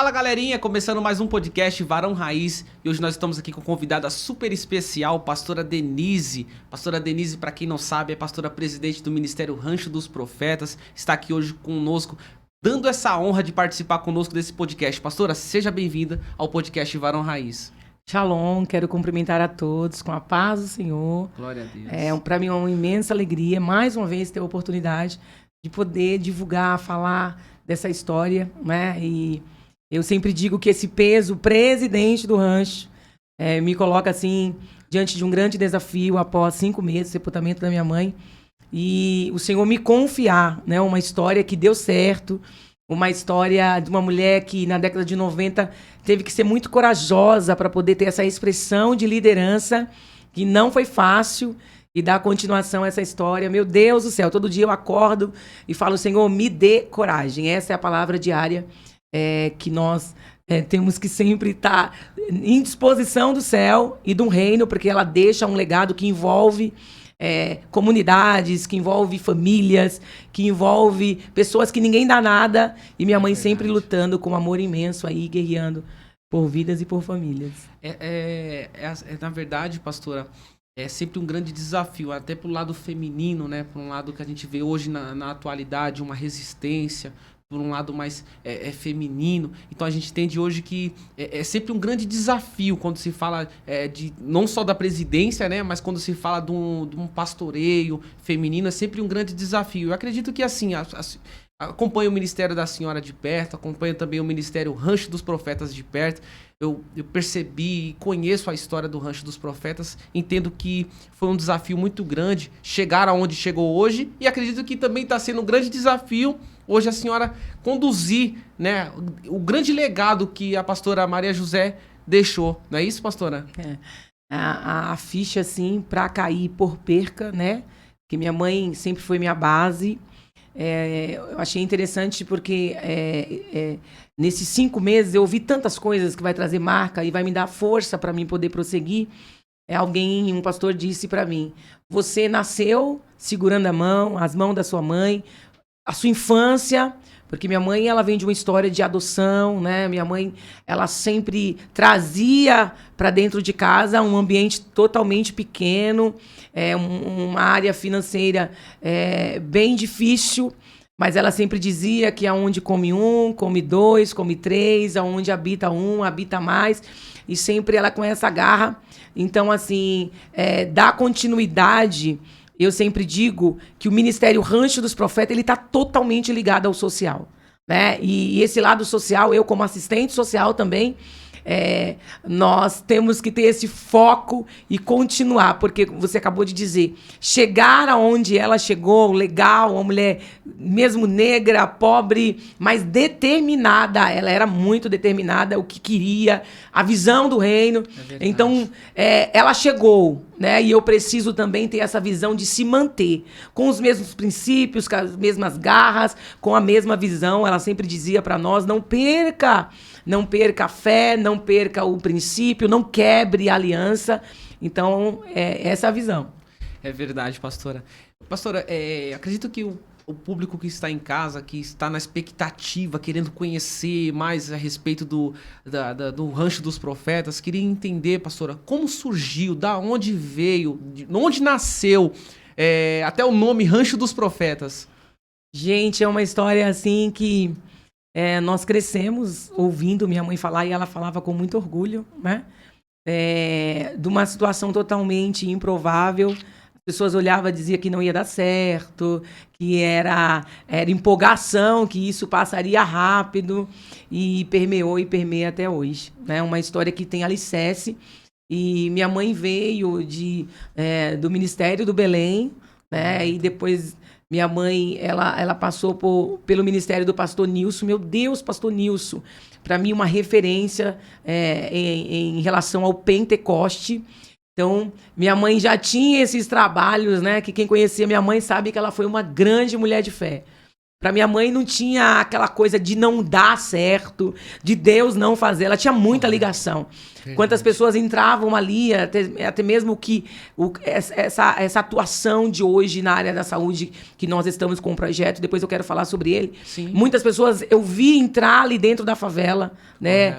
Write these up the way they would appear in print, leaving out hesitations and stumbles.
Fala galerinha, começando mais um podcast Varão Raiz e hoje nós estamos aqui com convidada super especial, pastora Denise. Pastora Denise, para quem não sabe, é pastora presidente do Ministério Rancho dos Profetas, está aqui hoje conosco, dando essa honra de participar conosco desse podcast. Pastora, seja bem-vinda ao podcast Varão Raiz. Shalom, quero cumprimentar a todos com a paz do Senhor. Glória a Deus. Para mim é uma imensa alegria, mais uma vez, ter a oportunidade de poder divulgar, falar dessa história, né? E eu sempre digo que esse peso, presidente do rancho, me coloca assim, diante de um grande desafio após 5 meses, sepultamento da minha mãe. E o Senhor me confiar, né? Uma história que deu certo, uma história de uma mulher que na década de 90 teve que ser muito corajosa para poder ter essa expressão de liderança, que não foi fácil, e dar continuação a essa história. Meu Deus do céu, todo dia eu acordo e falo, Senhor, me dê coragem. Essa é a palavra diária que nós temos que sempre estar em disposição do céu e do reino, porque ela deixa um legado que envolve comunidades, que envolve famílias, que envolve pessoas que ninguém dá nada, e minha mãe sempre lutando com amor imenso aí, guerreando por vidas e por famílias. Na verdade, pastora, é sempre um grande desafio, até pro lado feminino, né? Por um lado que a gente vê hoje na atualidade, uma resistência, por um lado mais feminino. Então a gente entende hoje que é sempre um grande desafio quando se fala não só da presidência, né, mas quando se fala de um pastoreio feminino, é sempre um grande desafio. Eu acredito que assim, acompanho o ministério da senhora de perto, acompanho também o ministério Rancho dos Profetas de perto. Eu percebi e conheço a história do Rancho dos Profetas, entendo que foi um desafio muito grande chegar aonde chegou hoje, e acredito que também está sendo um grande desafio hoje a senhora conduzir, né, o grande legado que a pastora Maria José deixou. Não é isso, pastora? A ficha, assim, para cair por perca, né? Que minha mãe sempre foi minha base. Eu achei interessante porque nesses 5 meses eu ouvi tantas coisas que vai trazer marca e vai me dar força para mim poder prosseguir. Um pastor disse para mim, você nasceu segurando as mãos da sua mãe, a sua infância, porque minha mãe, ela vem de uma história de adoção, né? Minha mãe, ela sempre trazia para dentro de casa um ambiente totalmente pequeno, uma área financeira bem difícil, mas ela sempre dizia que aonde come um, come 2, come 3, aonde habita um, habita mais, e sempre ela com essa garra. Então, assim, dar continuidade. Eu sempre digo que o Ministério Rancho dos Profetas, ele está totalmente ligado ao social, né? E esse lado social, eu como assistente social também, nós temos que ter esse foco e continuar, porque você acabou de dizer, chegar aonde ela chegou, legal, uma mulher mesmo negra, pobre, mas determinada, ela era muito determinada, o que queria, a visão do reino. Então, ela chegou, né? E eu preciso também ter essa visão de se manter com os mesmos princípios, com as mesmas garras, com a mesma visão. Ela sempre dizia para nós, não perca a fé, não perca o princípio, não quebre a aliança. Então, essa é a visão. É verdade, pastora. Pastora, acredito que o público que está em casa, que está na expectativa, querendo conhecer mais a respeito do Rancho dos Profetas, queria entender, pastora, como surgiu, da onde veio, de onde nasceu até o nome Rancho dos Profetas. Gente, é uma história assim que nós crescemos ouvindo minha mãe falar, e ela falava com muito orgulho, né? De uma situação totalmente improvável. As pessoas olhavam e diziam que não ia dar certo, que era empolgação, que isso passaria rápido, e permeou e permeia até hoje, né? Uma história que tem alicerce. E minha mãe veio do Ministério do Belém, né? E depois minha mãe, ela passou pelo ministério do pastor Nilson. Meu Deus, pastor Nilson, para mim uma referência em relação ao Pentecoste. Então, minha mãe já tinha esses trabalhos, né? Que quem conhecia minha mãe sabe que ela foi uma grande mulher de fé. Para minha mãe não tinha aquela coisa de não dar certo, de Deus não fazer. Ela tinha muita ligação. Verdade. Quantas pessoas entravam ali, até mesmo que essa atuação de hoje na área da saúde, que nós estamos com um projeto, depois eu quero falar sobre ele. Sim. Muitas pessoas eu vi entrar ali dentro da favela, né?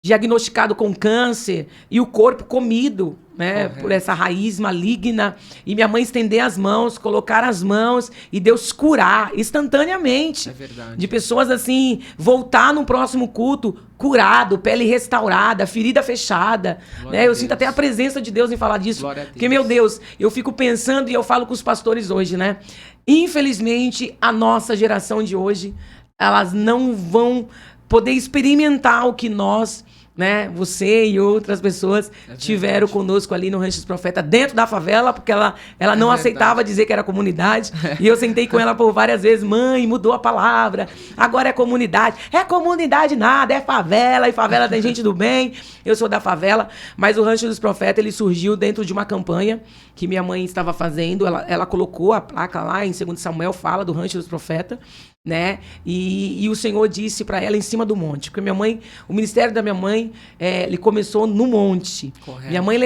Diagnosticado com câncer e o corpo comido, né, por essa raiz maligna, e minha mãe estender as mãos, colocar as mãos e Deus curar instantaneamente. É verdade. De pessoas assim, voltar no próximo culto curado, pele restaurada, ferida fechada, né? Eu sinto até a presença de Deus em falar disso. Porque, meu Deus, eu fico pensando e eu falo com os pastores hoje, né? Infelizmente, a nossa geração de hoje, elas não vão poder experimentar o que nós, né, você e outras pessoas tiveram conosco ali no Rancho dos Profetas, dentro da favela, porque ela não aceitava dizer que era comunidade. E eu sentei com ela por várias vezes: mãe, mudou a palavra, agora é comunidade. É comunidade nada, é favela, e favela tem gente do bem. Eu sou da favela, mas o Rancho dos Profetas, ele surgiu dentro de uma campanha que minha mãe estava fazendo. Ela colocou a placa lá, em 2 Samuel, fala do Rancho dos Profetas, né? E o Senhor disse para ela em cima do monte, porque minha mãe, o ministério da minha mãe, ele começou no monte. Correto. Minha mãe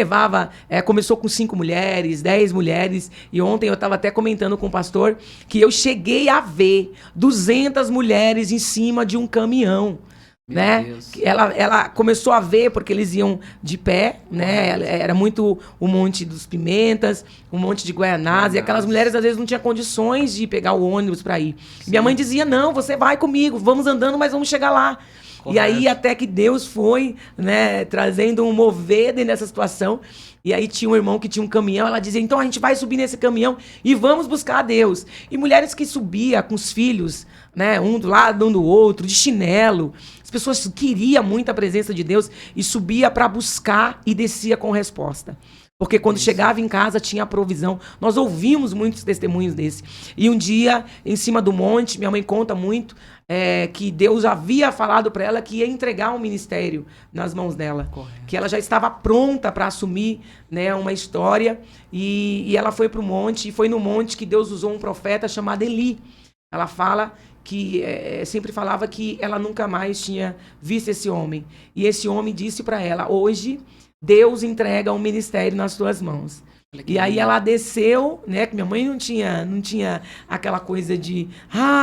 começou com 5 mulheres, 10 mulheres, e ontem eu estava até comentando com o pastor que eu cheguei a ver 200 mulheres em cima de um caminhão. Né? Ela começou a ver, porque eles iam de pé, né? Era muito o Monte dos Pimentas, o Monte de Guaianazes, e aquelas mulheres às vezes não tinham condições de pegar o ônibus para ir. Minha mãe dizia: não, você vai comigo, vamos andando, mas vamos chegar lá. Correto. E aí até que Deus foi, né, trazendo um mover nessa situação. E aí tinha um irmão que tinha um caminhão, ela dizia: então a gente vai subir nesse caminhão e vamos buscar a Deus. E mulheres que subiam com os filhos, né, um do lado, um do outro, de chinelo. As pessoas queriam muito a presença de Deus e subia para buscar e descia com resposta. Porque quando chegava em casa tinha a provisão. Nós ouvimos muitos testemunhos desse. E um dia, em cima do monte, minha mãe conta muito, que Deus havia falado para ela que ia entregar um ministério nas mãos dela. Correto. Que ela já estava pronta para assumir, né, uma história. E ela foi para o monte, e foi no monte que Deus usou um profeta chamado Eli. Ela fala que sempre falava que ela nunca mais tinha visto esse homem. E esse homem disse para ela: hoje Deus entrega um ministério nas tuas mãos. E aí ela desceu, né? Que minha mãe não tinha aquela coisa de: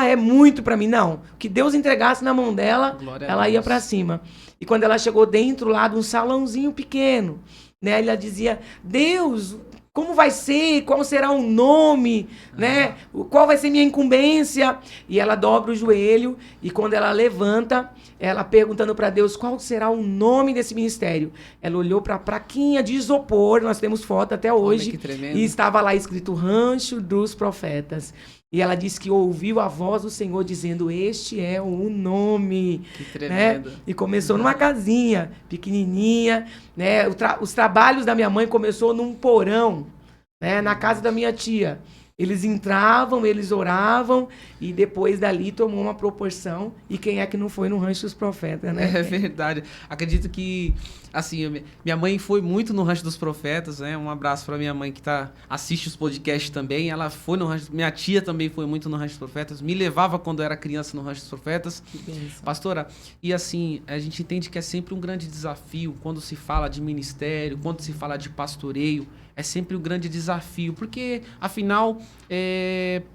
é muito para mim. Não. Que Deus entregasse na mão dela, ela ia para cima. E quando ela chegou dentro lá de um salãozinho pequeno, né? Ela dizia: Deus, como vai ser? Qual será o nome? Né? Qual vai ser minha incumbência? E ela dobra o joelho, e quando ela levanta, ela perguntando para Deus qual será o nome desse ministério. Ela olhou para a plaquinha de isopor, nós temos foto até hoje, e estava lá escrito Rancho dos Profetas. E ela disse que ouviu a voz do Senhor dizendo: este é o nome. Que tremendo. Né? E começou numa casinha pequenininha, né? Os trabalhos da minha mãe começou num porão, né? Na casa da minha tia. Eles entravam, eles oravam, e depois dali tomou uma proporção. E quem é que não foi no Rancho dos Profetas, né? É verdade. Acredito que, assim, minha mãe foi muito no Rancho dos Profetas, né? Um abraço para minha mãe que assiste os podcasts também. Ela foi no Rancho. Minha tia também foi muito no Rancho dos Profetas. Me levava quando eu era criança no Rancho dos Profetas. Que bênção. Pastora, e assim, a gente entende que é sempre um grande desafio quando se fala de ministério, quando se fala de pastoreio. É sempre um grande desafio, porque, afinal,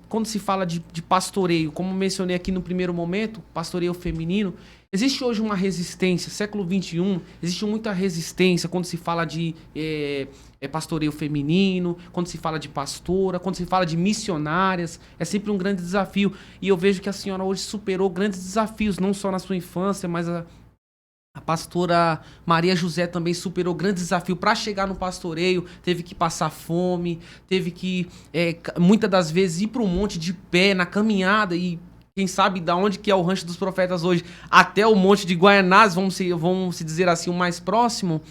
quando se fala de pastoreio, como mencionei aqui no primeiro momento, pastoreio feminino, existe hoje uma resistência, século XXI, existe muita resistência quando se fala de pastoreio feminino, quando se fala de pastora, quando se fala de missionárias, é sempre um grande desafio. E eu vejo que a senhora hoje superou grandes desafios, não só na sua infância, mas a pastora Maria José também superou grande desafio para chegar no pastoreio, teve que passar fome, teve que, muitas das vezes, ir para um monte de pé na caminhada, e quem sabe da onde que é o Rancho dos Profetas hoje, até o Monte de Guaianazes, vamos se dizer assim, o mais próximo,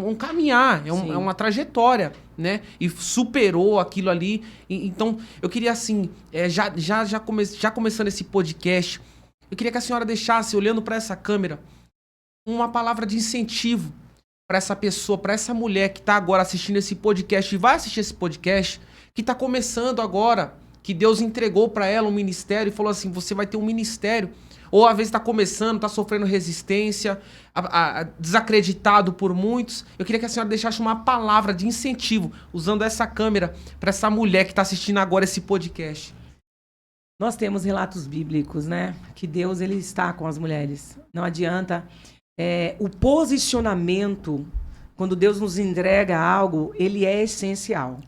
um caminhar, é uma trajetória, né? E superou aquilo ali. Então, eu queria assim, já começando esse podcast, eu queria que a senhora deixasse, olhando para essa câmera, uma palavra de incentivo para essa pessoa, para essa mulher que está agora assistindo esse podcast e vai assistir esse podcast, que está começando agora, que Deus entregou para ela um ministério e falou assim, você vai ter um ministério. Ou às vezes está começando, está sofrendo resistência, desacreditado por muitos. Eu queria que a senhora deixasse uma palavra de incentivo, usando essa câmera, para essa mulher que está assistindo agora esse podcast. Nós temos relatos bíblicos, né? Que Deus, ele está com as mulheres. Não adianta. O posicionamento, quando Deus nos entrega algo, ele é essencial.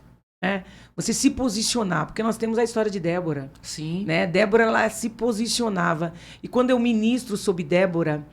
Né? Você se posicionar, porque nós temos a história de Débora. Sim. Né? Débora, ela se posicionava. E quando eu ministro sobre Débora,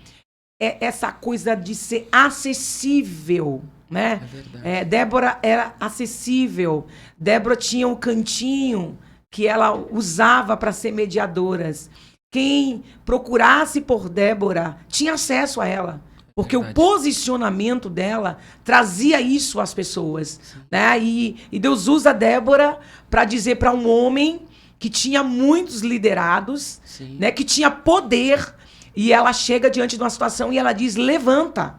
é essa coisa de ser acessível. Né? É verdade. Débora era acessível. Débora tinha um cantinho que ela usava para ser mediadoras. Quem procurasse por Débora tinha acesso a ela. Porque o posicionamento dela trazia isso às pessoas. Né? E Deus usa Débora para dizer para um homem que tinha muitos liderados, né? Que tinha poder, e ela chega diante de uma situação e ela diz, levanta.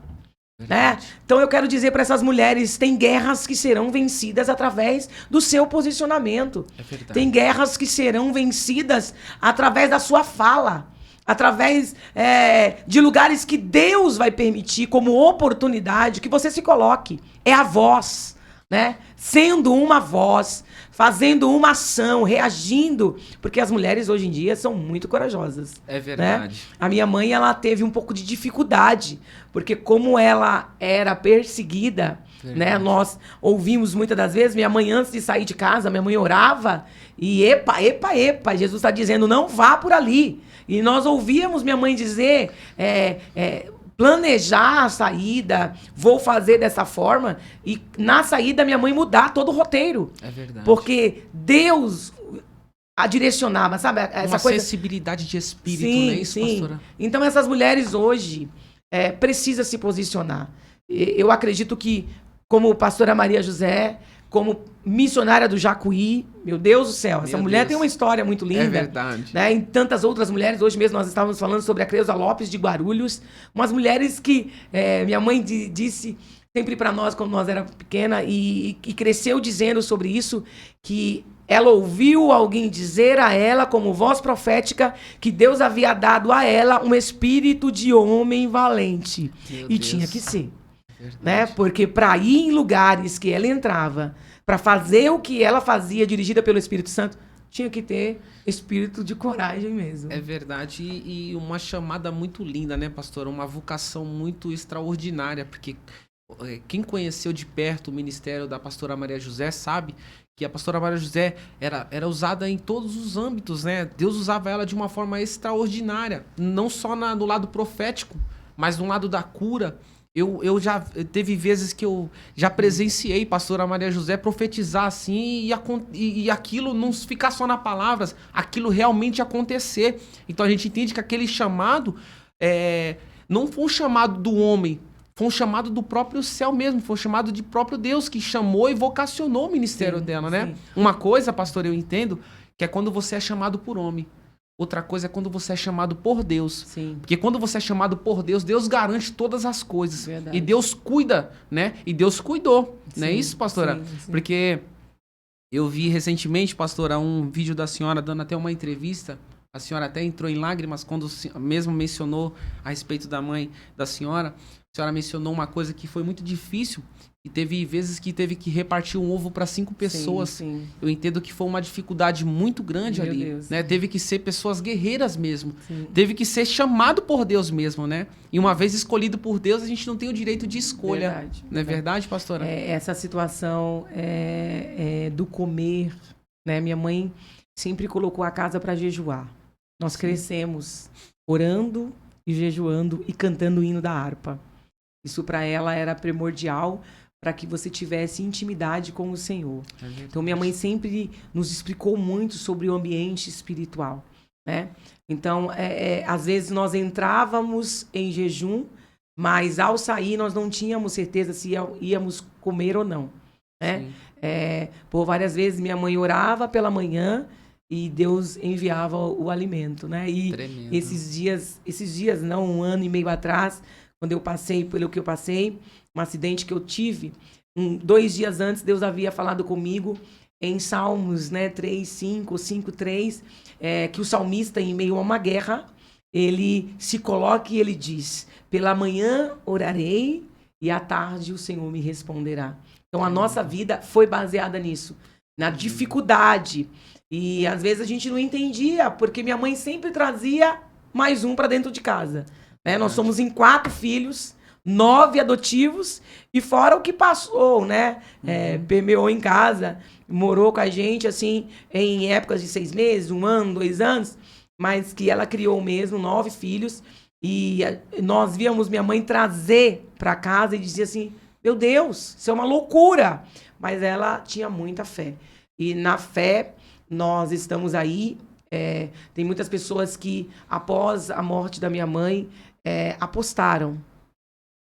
Né? Então eu quero dizer para essas mulheres, tem guerras que serão vencidas através do seu posicionamento. Tem guerras que serão vencidas através da sua fala, através de lugares que Deus vai permitir como oportunidade que você se coloque. É a voz, né? Sendo uma voz, fazendo uma ação, reagindo, porque as mulheres hoje em dia são muito corajosas. É verdade. Né? A minha mãe, ela teve um pouco de dificuldade, porque como ela era perseguida, né? Nós ouvimos muitas das vezes, minha mãe antes de sair de casa, minha mãe orava e epa, epa, epa, Jesus está dizendo, não vá por ali. E nós ouvíamos minha mãe dizer, planejar a saída, vou fazer dessa forma, e na saída minha mãe mudar todo o roteiro. É verdade. Porque Deus a direcionava, sabe? Essa coisa... sensibilidade de espírito, sim, não é isso, pastora? Então essas mulheres hoje precisam se posicionar. Eu acredito que, como pastora Maria José, como missionária do Jacuí, meu Deus do céu, essa mulher tem uma história muito linda. É verdade. Né? E tantas outras mulheres, hoje mesmo nós estávamos falando sobre a Creuza Lopes de Guarulhos, umas mulheres que minha mãe disse sempre para nós, quando nós éramos pequenas, e cresceu dizendo sobre isso, que ela ouviu alguém dizer a ela, como voz profética, que Deus havia dado a ela um espírito de homem valente. Meu Deus. Tinha que ser. Né? Porque para ir em lugares que ela entrava, para fazer o que ela fazia, dirigida pelo Espírito Santo, tinha que ter espírito de coragem mesmo. É verdade. E uma chamada muito linda, né, pastora? Uma vocação muito extraordinária, porque quem conheceu de perto o ministério da pastora Maria José sabe que a pastora Maria José era usada em todos os âmbitos, né? Deus usava ela de uma forma extraordinária, não só no lado profético, mas no lado da cura. Eu já teve vezes que eu já presenciei pastora Maria José profetizar assim e aquilo não ficar só nas palavras, aquilo realmente acontecer. Então a gente entende que aquele chamado não foi um chamado do homem, foi um chamado do próprio céu mesmo, foi um chamado de próprio Deus que chamou e vocacionou o ministério dela, né? Sim. Uma coisa, pastor, eu entendo, que é quando você é chamado por homem. Outra coisa é quando você é chamado por Deus. Sim. Porque quando você é chamado por Deus, Deus garante todas as coisas. Verdade. E Deus cuida, né? E Deus cuidou. Sim, não é isso, pastora? Sim, sim. Porque eu vi recentemente, pastora, um vídeo da senhora dando até uma entrevista. A senhora até entrou em lágrimas quando mesmo mencionou a respeito da mãe da senhora. A senhora mencionou uma coisa que foi muito difícil. E teve vezes que teve que repartir um ovo para 5 pessoas. Sim, sim. Eu entendo que foi uma dificuldade muito grande ali. Deus, né? Teve que ser pessoas guerreiras mesmo. Sim. Teve que ser chamado por Deus mesmo, né? E uma vez escolhido por Deus, a gente não tem o direito de escolha. Verdade, não é verdade, pastora? Essa situação do comer, né? Minha mãe sempre colocou a casa para jejuar. Nós crescemos orando e jejuando e cantando o hino da harpa. Isso para ela era primordial, para que você tivesse intimidade com o Senhor. Então, minha mãe sempre nos explicou muito sobre o ambiente espiritual, né? Então, às vezes nós entrávamos em jejum, mas ao sair nós não tínhamos certeza se íamos comer ou não, né? Por várias vezes minha mãe orava pela manhã e Deus enviava o alimento, né? E tremendo. esses dias, não, 1 ano e meio atrás, quando eu passei pelo que eu passei, um acidente que eu tive, 2 dias antes, Deus havia falado comigo em Salmos, né, 3:5, 5:3, que o salmista, em meio a uma guerra, ele se coloca e ele diz: pela manhã orarei e à tarde o Senhor me responderá. Então a nossa vida foi baseada nisso, na dificuldade. E às vezes a gente não entendia, porque minha mãe sempre trazia mais um para dentro de casa. Né? Nós somos em 4 filhos, 9 adotivos, e fora o que passou, né? Permeou em casa, morou com a gente, assim, em épocas de 6 meses, 1 ano, 2 anos, mas que ela criou mesmo 9 filhos. E nós víamos minha mãe trazer para casa e dizia assim: meu Deus, isso é uma loucura. Mas ela tinha muita fé. E na fé, nós estamos aí. Tem muitas pessoas que, após a morte da minha mãe, apostaram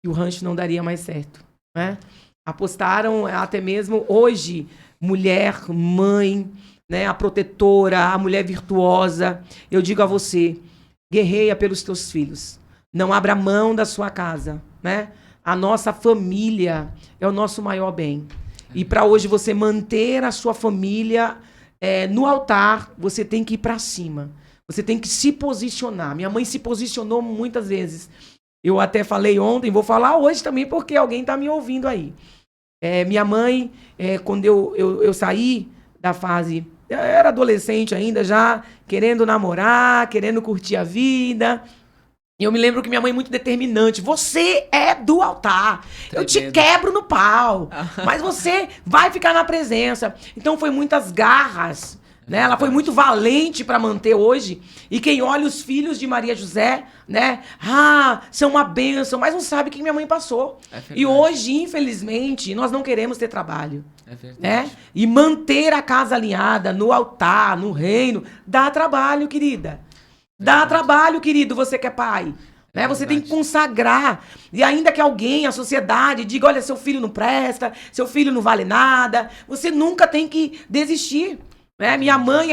que o rancho não daria mais certo. Né? Apostaram até mesmo hoje, mulher, mãe, né, a protetora, a mulher virtuosa. Eu digo a você: guerreia pelos teus filhos. Não abra mão da sua casa. Né? A nossa família é o nosso maior bem. E para hoje você manter a sua família no altar, você tem que ir para cima. Você tem que se posicionar. Minha mãe se posicionou muitas vezes. Eu até falei ontem, vou falar hoje também, porque alguém está me ouvindo aí. Minha mãe, quando eu saí da fase... Eu era adolescente ainda, já querendo namorar, querendo curtir a vida. E eu me lembro que minha mãe é muito determinante. Você é do altar. Tremendo. Eu te quebro no pau. Mas você vai ficar na presença. Então foi muitas garras. Né? Ela foi muito valente para manter hoje. E quem olha os filhos de Maria José, né? São uma bênção, mas não sabe o que minha mãe passou. E hoje, infelizmente, nós não queremos ter trabalho. Né? E manter a casa alinhada no altar, no reino, dá trabalho, querida. Dá trabalho, querido, você que é pai. Né? Você tem que consagrar. E ainda que alguém, a sociedade, diga: olha, seu filho não presta, seu filho não vale nada, você nunca tem que desistir. Né? Minha mãe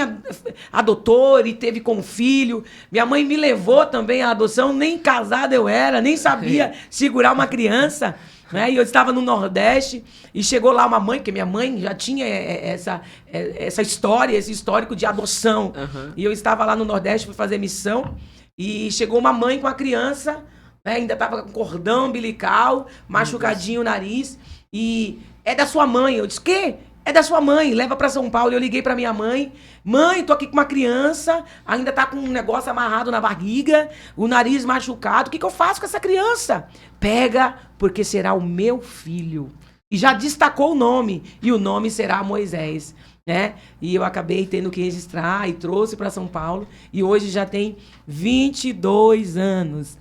adotou e teve com filho. Minha mãe me levou também à adoção. Nem casada eu era, nem sabia segurar uma criança. Né? E eu estava no Nordeste e chegou lá uma mãe, que minha mãe já tinha essa história, esse histórico de adoção. E eu estava lá no Nordeste para fazer missão e chegou uma mãe com a criança, né? Ainda estava com cordão umbilical, machucadinho o nariz, e é da sua mãe. Eu disse: quê? É da sua mãe, leva para São Paulo. Eu liguei para minha mãe: mãe, tô aqui com uma criança, ainda tá com um negócio amarrado na barriga, o nariz machucado, o que eu faço com essa criança? Pega, porque será o meu filho. E já destacou o nome, e o nome será Moisés. Né? E eu acabei tendo que registrar e trouxe para São Paulo, e hoje já tem 22 anos.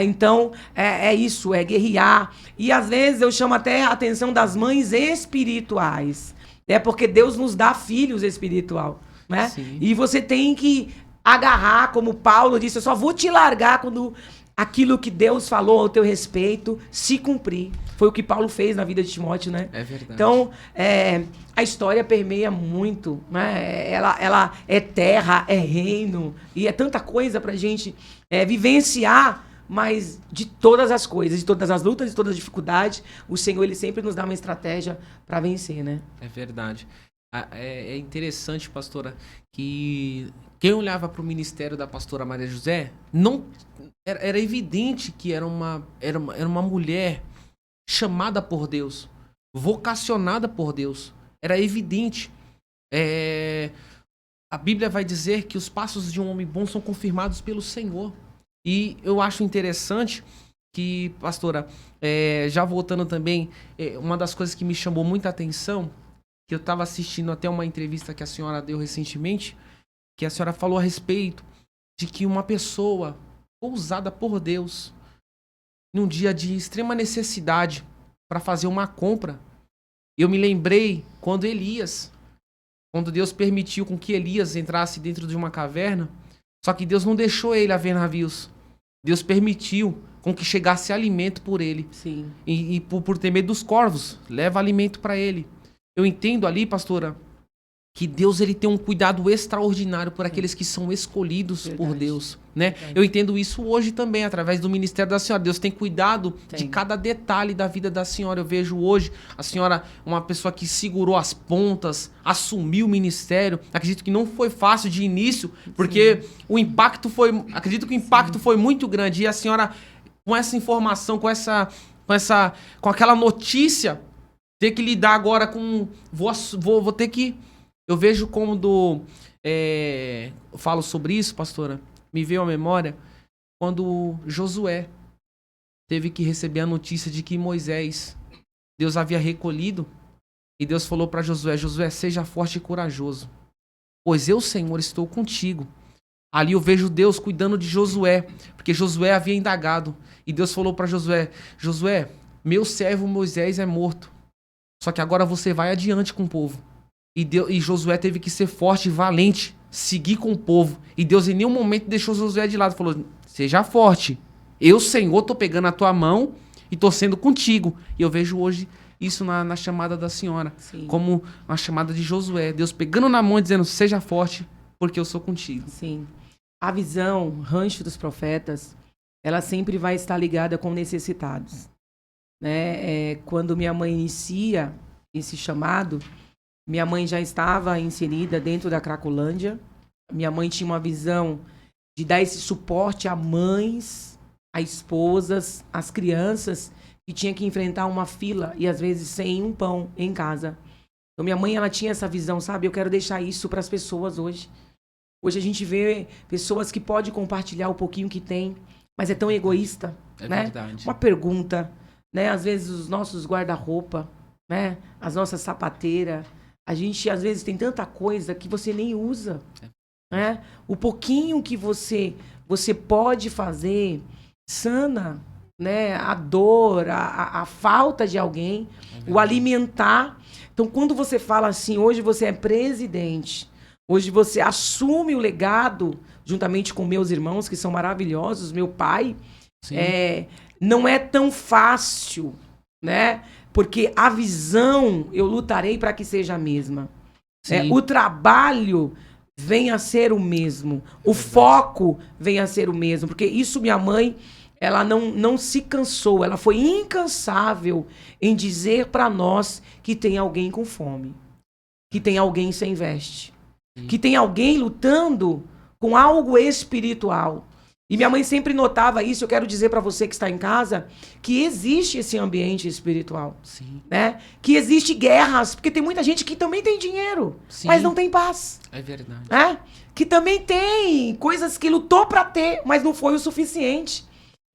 Então, é isso, é guerrear. E às vezes eu chamo até a atenção das mães espirituais. Porque Deus nos dá filhos espiritual, né? E você tem que agarrar, como Paulo disse: eu só vou te largar quando aquilo que Deus falou ao teu respeito se cumprir. Foi o que Paulo fez na vida de Timóteo, né? É verdade. Então, a história permeia muito, né? Ela é terra, é reino, e é tanta coisa pra gente vivenciar. Mas de todas as coisas, de todas as lutas, de todas as dificuldades, o Senhor, Ele sempre nos dá uma estratégia para vencer, né? É verdade. É interessante, pastora, que quem olhava para o ministério da pastora Maria José, não era evidente que era uma mulher chamada por Deus, vocacionada por Deus. Era evidente. A Bíblia vai dizer que os passos de um homem bom são confirmados pelo Senhor. E eu acho interessante que, pastora, já voltando também, uma das coisas que me chamou muita atenção, que eu estava assistindo até uma entrevista que a senhora deu recentemente, que a senhora falou a respeito de que uma pessoa usada por Deus, num dia de extrema necessidade, para fazer uma compra. Eu me lembrei quando Deus permitiu com que Elias entrasse dentro de uma caverna, só que Deus não deixou ele a ver navios. Deus permitiu com que chegasse alimento por ele. Sim. E por ter medo dos corvos, leva alimento para ele. Eu entendo ali, pastora, que Deus ele tem um cuidado extraordinário por aqueles que são escolhidos por Deus, né? Verdade. Eu entendo isso hoje também, através do ministério da senhora. Deus tem cuidado de cada detalhe da vida da senhora. Eu vejo hoje a senhora uma pessoa que segurou as pontas, assumiu o ministério. Acredito que não foi fácil de início, porque o impacto foi... Acredito que o impacto foi muito grande. E a senhora, com essa informação, com aquela notícia, ter que lidar agora com... Vou ter que... Eu vejo como eu falo sobre isso, pastora, me veio à memória quando Josué teve que receber a notícia de que Moisés, Deus havia recolhido, e Deus falou para Josué, Josué, seja forte e corajoso, pois eu, Senhor, estou contigo. Ali eu vejo Deus cuidando de Josué, porque Josué havia indagado, e Deus falou para Josué, Josué, meu servo Moisés é morto, só que agora você vai adiante com o povo. E Josué teve que ser forte e valente, seguir com o povo. E Deus em nenhum momento deixou Josué de lado. Falou, seja forte. Eu, Senhor, tô pegando a tua mão e tô sendo contigo. E eu vejo hoje isso na chamada da senhora. Sim. Como uma chamada de Josué. Deus pegando na mão e dizendo, seja forte, porque eu sou contigo. Sim. A visão, rancho dos profetas, ela sempre vai estar ligada com necessitados. Né? Quando minha mãe inicia esse chamado... Minha mãe já estava inserida dentro da Cracolândia. Minha mãe tinha uma visão de dar esse suporte a mães, a esposas, às crianças que tinham que enfrentar uma fila e às vezes sem um pão em casa. Então minha mãe, ela tinha essa visão, sabe? Eu quero deixar isso para as pessoas hoje. Hoje a gente vê pessoas que podem compartilhar o pouquinho que tem, mas é tão egoísta, né? Verdade. Uma pergunta, né? Às vezes os nossos guarda-roupa, né? As nossas sapateiras. A gente, às vezes, tem tanta coisa que você nem usa. Né? O pouquinho que você pode fazer sana, né? A dor, a falta de alguém, o alimentar. Então, quando você fala assim, hoje você é presidente, hoje você assume o legado, juntamente com meus irmãos, que são maravilhosos, meu pai, não é tão fácil, né? Porque a visão, eu lutarei para que seja a mesma. O trabalho venha a ser o mesmo. O foco venha a ser o mesmo. Porque isso minha mãe, ela não se cansou. Ela foi incansável em dizer para nós que tem alguém com fome. Que tem alguém sem veste. Que tem alguém lutando com algo espiritual. E minha mãe sempre notava isso. Eu quero dizer para você que está em casa que existe esse ambiente espiritual. Sim. Né? Que existe guerras, porque tem muita gente que também tem dinheiro, mas não tem paz. É verdade. Né? Que também tem coisas que lutou para ter, mas não foi o suficiente.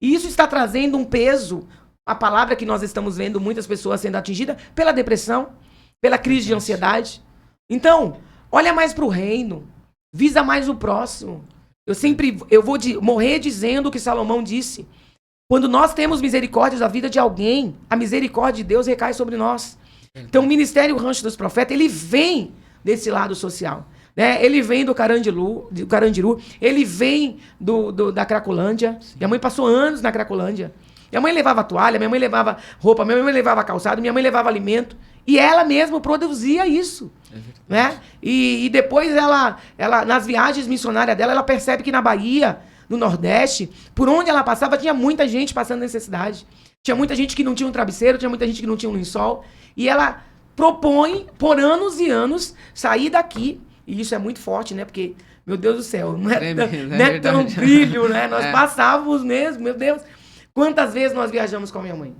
E isso está trazendo um peso. A palavra que nós estamos vendo muitas pessoas sendo atingidas pela depressão, pela crise de ansiedade. Então, olha mais para o reino, visa mais o próximo. Eu vou morrer dizendo o que Salomão disse. Quando nós temos misericórdia da vida de alguém, a misericórdia de Deus recai sobre nós. Então o Ministério Rancho dos Profetas, ele vem desse lado social. Né? Ele vem do Carandiru, ele vem da Cracolândia. Sim. Minha mãe passou anos na Cracolândia. Minha mãe levava toalha, minha mãe levava roupa, minha mãe levava calçado, minha mãe levava alimento. E ela mesma produzia isso. Né? E depois ela, nas viagens missionárias dela, ela percebe que na Bahia, no Nordeste, por onde ela passava, tinha muita gente passando necessidade. Tinha muita gente que não tinha um travesseiro, tinha muita gente que não tinha um lençol. E ela propõe, por anos e anos, sair daqui. E isso é muito forte, né? Porque, meu Deus do céu, não é tão brilho, né? Nós passávamos mesmo, meu Deus. Quantas vezes nós viajamos com a minha mãe?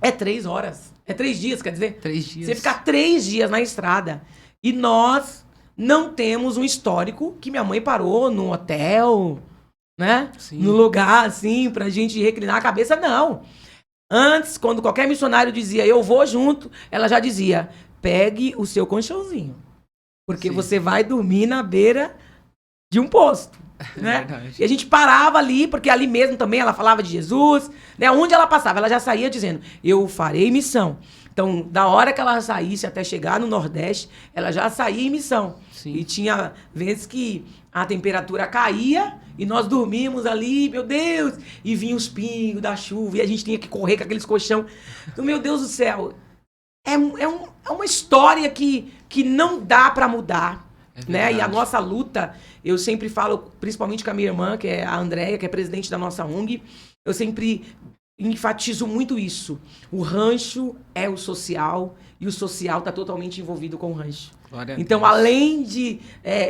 É 3 horas. É 3 dias, quer dizer? 3 dias. Você ficar 3 dias na estrada. E nós não temos um histórico que minha mãe parou num hotel, né? Sim. No lugar, assim, pra gente reclinar a cabeça, não. Antes, quando qualquer missionário dizia, eu vou junto, ela já dizia, pegue o seu colchãozinho. Porque você vai dormir na beira de um posto. Né? E a gente parava ali, porque ali mesmo também ela falava de Jesus, né? Onde ela passava, ela já saía dizendo, eu farei missão. Então, da hora que ela saísse até chegar no Nordeste, ela já saía em missão. Sim. E tinha vezes que a temperatura caía e nós dormíamos ali, meu Deus, e vinha os pingos da chuva e a gente tinha que correr com aqueles colchão. Então, meu Deus do céu, é uma história que não dá para mudar. Né? E a nossa luta, eu sempre falo, principalmente com a minha irmã, que é a Andréia, que é presidente da nossa ONG, eu sempre enfatizo muito isso. O rancho é o social e o social está totalmente envolvido com o rancho. Então, além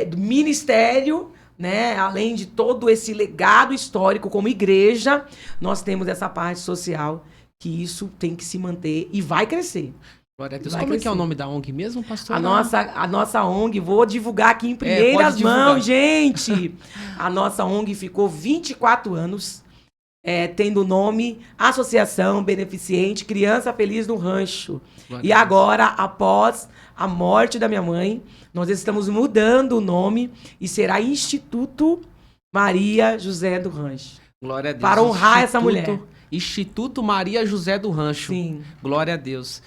do ministério, né, além de todo esse legado histórico como igreja, nós temos essa parte social que isso tem que se manter e vai crescer. Glória a Deus. Como é que é o nome da ONG mesmo, pastor? A nossa ONG, vou divulgar aqui em primeiras mãos, gente. A nossa ONG ficou 24 anos tendo o nome Associação Beneficente Criança Feliz no Rancho. Glória e agora, após a morte da minha mãe, nós estamos mudando o nome e será Instituto Maria José do Rancho. Glória a Deus. Para honrar essa mulher. Instituto Maria José do Rancho. Sim. Glória a Deus.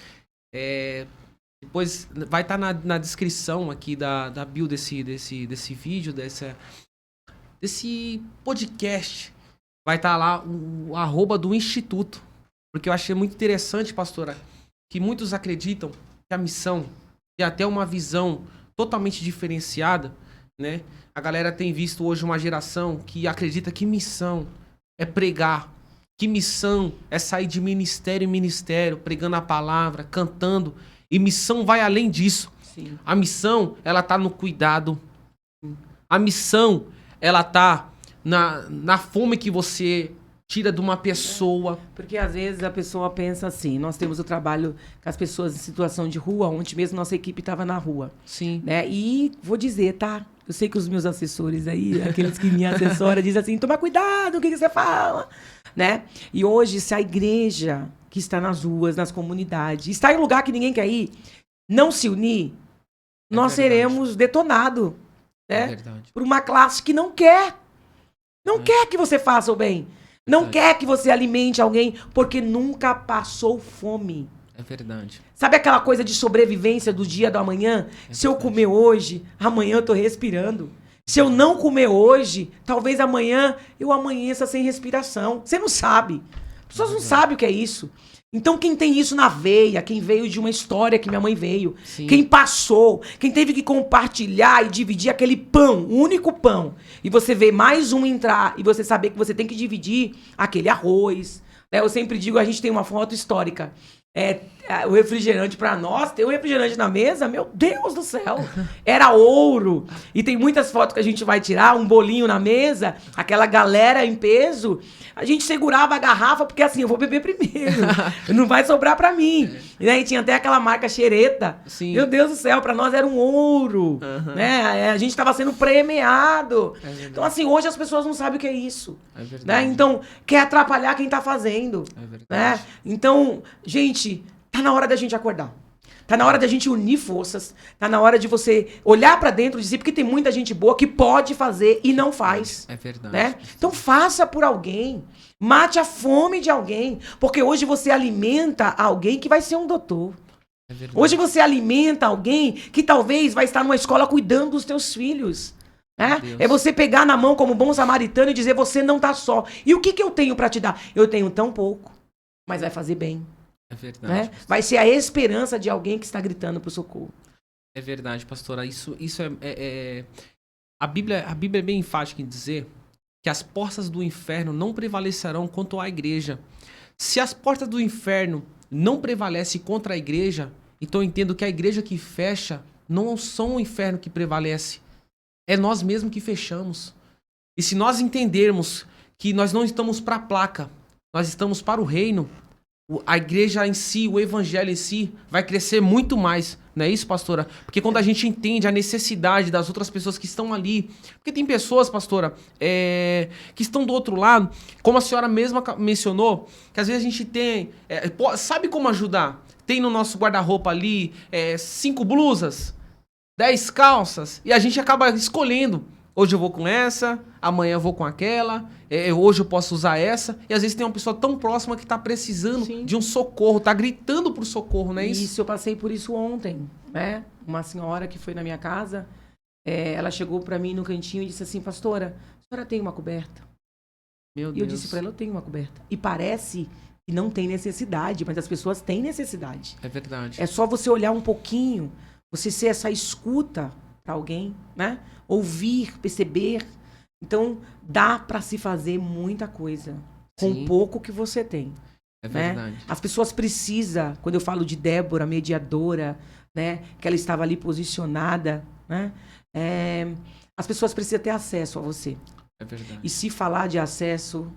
Depois vai estar na descrição aqui da bio desse vídeo, desse podcast. Vai estar lá o @ do Instituto. Porque eu achei muito interessante, pastora, que muitos acreditam que a missão tem até uma visão totalmente diferenciada, né? A galera tem visto hoje uma geração que acredita que missão é pregar, que missão é sair de ministério em ministério, pregando a palavra, cantando. E missão vai além disso. Sim. A missão, ela tá no cuidado. A missão, ela tá na fome que você tira de uma pessoa. Porque às vezes a pessoa pensa assim, nós temos o trabalho com as pessoas em situação de rua, ontem mesmo nossa equipe estava na rua. Sim. Né? E vou dizer, tá? Eu sei que os meus assessores aí, aqueles que me assessoram, dizem assim, toma cuidado, o que você fala? Né? E hoje, se a igreja que está nas ruas, nas comunidades, está em lugar que ninguém quer ir, não se unir, nós seremos detonados, né? Por uma classe que não quer. Não quer que você faça o bem. Não quer que você alimente alguém, porque nunca passou fome. É verdade. Sabe aquela coisa de sobrevivência do dia do amanhã? Se eu comer hoje, amanhã eu tô respirando. Se eu não comer hoje, talvez amanhã eu amanheça sem respiração. Você não sabe. As pessoas não sabem o que é isso. Então quem tem isso na veia, quem veio de uma história que minha mãe veio, quem passou, quem teve que compartilhar e dividir aquele pão, o único pão, e você vê mais um entrar e você saber que você tem que dividir aquele arroz. Né? Eu sempre digo, a gente tem uma foto histórica. O refrigerante para nós, ter um refrigerante na mesa, meu Deus do céu, era ouro. E tem muitas fotos que a gente vai tirar, um bolinho na mesa, aquela galera em peso, a gente segurava a garrafa, porque assim, eu vou beber primeiro, não vai sobrar para mim. E aí tinha até aquela marca Xereta. Sim. Meu Deus do céu, para nós era um ouro. Né? A gente estava sendo premiado. Então assim, hoje as pessoas não sabem o que é isso. Né? Então, quer atrapalhar quem tá fazendo. Né? Então, gente, tá na hora da gente acordar. Tá na hora da gente unir forças. Tá na hora de você olhar pra dentro e dizer, porque tem muita gente boa que pode fazer e não faz. É verdade. Né? Então faça por alguém. Mate a fome de alguém. Porque hoje você alimenta alguém que vai ser um doutor. É verdade. Hoje você alimenta alguém que talvez vai estar numa escola cuidando dos teus filhos. Né? É você pegar na mão como bom samaritano e dizer, você não tá só. E o que eu tenho pra te dar? Eu tenho tão pouco, mas vai fazer bem. É verdade. Né? Vai ser a esperança de alguém que está gritando por socorro. É verdade, pastora. Isso A Bíblia é bem enfática em dizer que as portas do inferno não prevalecerão contra a igreja. Se as portas do inferno não prevalecem contra a igreja, então eu entendo que a igreja que fecha não são o inferno que prevalece. É nós mesmos que fechamos. E se nós entendermos que nós não estamos para a placa, nós estamos para o reino, a igreja em si, o evangelho em si, vai crescer muito mais. Não é isso, pastora? Porque quando a gente entende a necessidade das outras pessoas que estão ali... Porque tem pessoas, pastora, que estão do outro lado, como a senhora mesma mencionou, que às vezes a gente tem... sabe como ajudar? Tem no nosso guarda-roupa ali 5 blusas, 10 calças, e a gente acaba escolhendo. Hoje eu vou com essa, amanhã eu vou com aquela, hoje eu posso usar essa. E às vezes tem uma pessoa tão próxima que está precisando de um socorro, está gritando por socorro, não é isso? Isso, eu passei por isso ontem, né? Uma senhora que foi na minha casa, ela chegou para mim no cantinho e disse assim, pastora, a senhora tem uma coberta? Meu Deus. E eu disse para ela, eu tenho uma coberta. E parece que não tem necessidade, mas as pessoas têm necessidade. É verdade. É só você olhar um pouquinho, você ser essa escuta para alguém, né? Ouvir, perceber. Então, dá para se fazer muita coisa com Sim. pouco que você tem. É Né? verdade. As pessoas precisam, quando eu falo de Débora, mediadora, né? Que ela estava ali posicionada, né? As pessoas precisam ter acesso a você. É verdade. E se falar de acesso,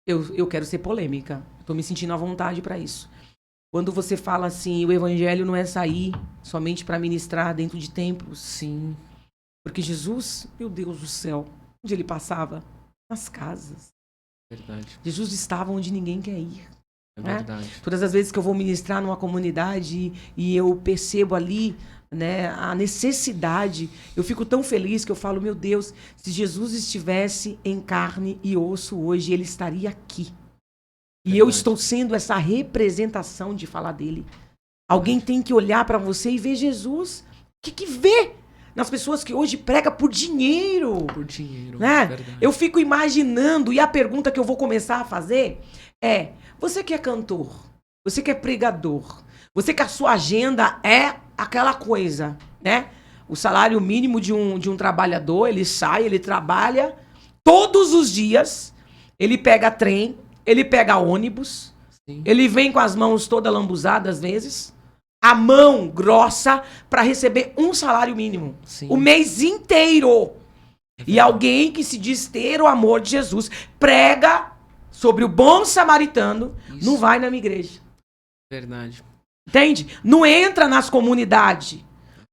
eu quero ser polêmica. Estou me sentindo à vontade para isso. Quando você fala assim, o evangelho não é sair somente para ministrar dentro de templos. Sim. Porque Jesus, meu Deus do céu, onde ele passava? Nas casas. Verdade. Jesus estava onde ninguém quer ir. É Né? verdade. Todas as vezes que eu vou ministrar numa comunidade e eu percebo ali, né, a necessidade, eu fico tão feliz que eu falo, meu Deus, se Jesus estivesse em carne e osso hoje, ele estaria aqui. E eu estou sendo essa representação de falar dele. Alguém tem que olhar para você e ver Jesus. O que vê nas pessoas que hoje pregam por dinheiro? Por dinheiro. Né? Verdade. Eu fico imaginando, e a pergunta que eu vou começar a fazer é: você que é cantor, você que é pregador, você que a sua agenda é aquela coisa, né? O salário mínimo de um trabalhador, ele sai, ele trabalha todos os dias, ele pega trem, ele pega ônibus, Sim. ele vem com as mãos toda lambuzadas às vezes, a mão grossa para receber um salário mínimo. Sim. O mês inteiro. E alguém que se diz ter o amor de Jesus prega sobre o bom samaritano, Isso. não vai na minha igreja. Verdade. Entende? Não entra nas comunidades.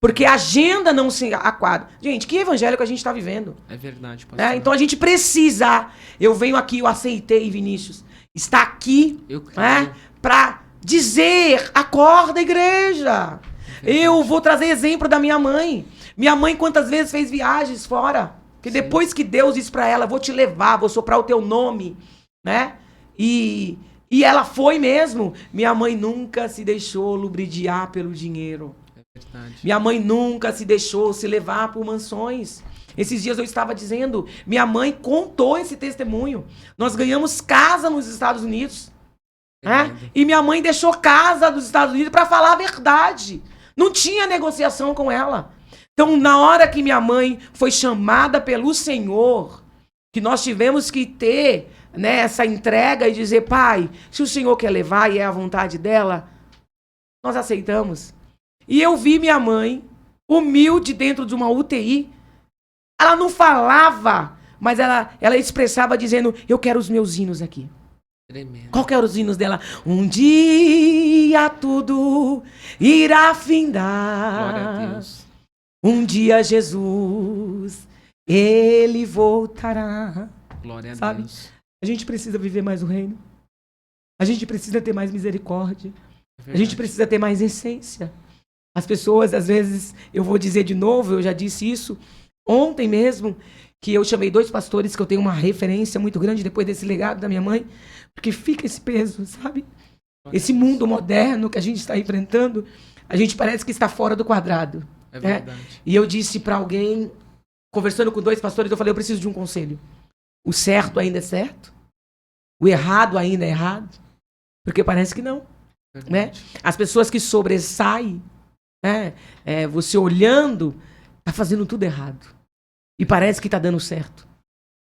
Porque a agenda não se aquadra. Gente, que evangelho que a gente está vivendo? É verdade, pastor. Então a gente precisa. Eu venho aqui, eu aceitei, Vinícius. Está aqui, Eu creio. para dizer: acorda, igreja. Eu vou trazer exemplo da minha mãe. Minha mãe quantas vezes fez viagens fora? Que depois que Deus disse para ela: vou te levar, vou soprar o teu nome, né? E ela foi mesmo. Minha mãe nunca se deixou lubridiar pelo dinheiro. É verdade. Minha mãe nunca se deixou se levar por mansões. Esses dias eu estava dizendo, minha mãe contou esse testemunho. Nós ganhamos casa nos Estados Unidos. Né? E minha mãe deixou casa nos Estados Unidos para falar a verdade. Não tinha negociação com ela. Então, na hora que minha mãe foi chamada pelo Senhor, que nós tivemos que ter, né, essa entrega e dizer: pai, se o Senhor quer levar e é a vontade dela, nós aceitamos. E eu vi minha mãe, humilde, dentro de uma UTI. Ela não falava, mas ela expressava dizendo: eu quero os meus hinos aqui. Tremendo. Qual que eram os hinos dela? Um dia tudo irá findar. Glória a Deus. Um dia Jesus, ele voltará. Glória a Sabe? Deus. A gente precisa viver mais o reino. A gente precisa ter mais misericórdia. É A gente precisa ter mais essência. As pessoas, às vezes, eu vou dizer de novo, eu já disse isso ontem mesmo, que eu chamei 2 pastores que eu tenho uma referência muito grande depois desse legado da minha mãe, porque fica esse peso, sabe? Esse mundo moderno que a gente está enfrentando, a gente parece que está fora do quadrado. É verdade. E eu disse para alguém, conversando com 2 pastores, eu falei: eu preciso de um conselho. O certo ainda é certo? O errado ainda é errado? Porque parece que não. Né? As pessoas que sobressaem, né? Você olhando, tá fazendo tudo errado. E parece que tá dando certo.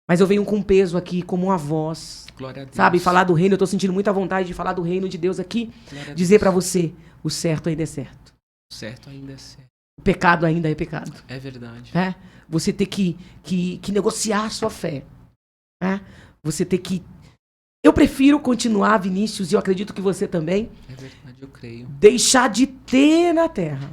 Mas eu venho com peso aqui, como uma voz. Glória a Deus. Sabe, falar do reino. Eu tô sentindo muita vontade de falar do reino de Deus aqui. Glória a Dizer Deus. para você: o certo ainda é certo. O certo ainda é certo. O pecado ainda é pecado. É verdade. Você tem que negociar a sua fé. Você tem que... Eu prefiro continuar, Vinícius, e eu acredito que você também, É verdade, eu creio. deixar de ter na terra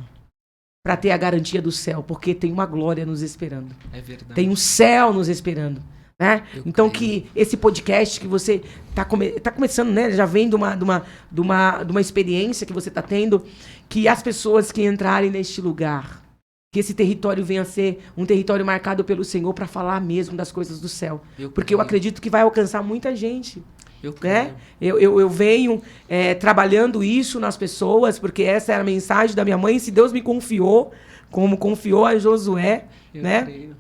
para ter a garantia do céu, porque tem uma glória nos esperando. É verdade. Tem um céu nos esperando. Né? Eu Então creio. que esse podcast que você tá começando, né? Já vem de uma experiência que você está tendo, que as pessoas que entrarem neste lugar, que esse território venha a ser um território marcado pelo Senhor para falar mesmo das coisas do céu. Porque eu acredito que vai alcançar muita gente. Eu creio. Né? Eu venho trabalhando isso nas pessoas, porque essa era a mensagem da minha mãe. Se Deus me confiou, como confiou a Josué, Eu né? creio.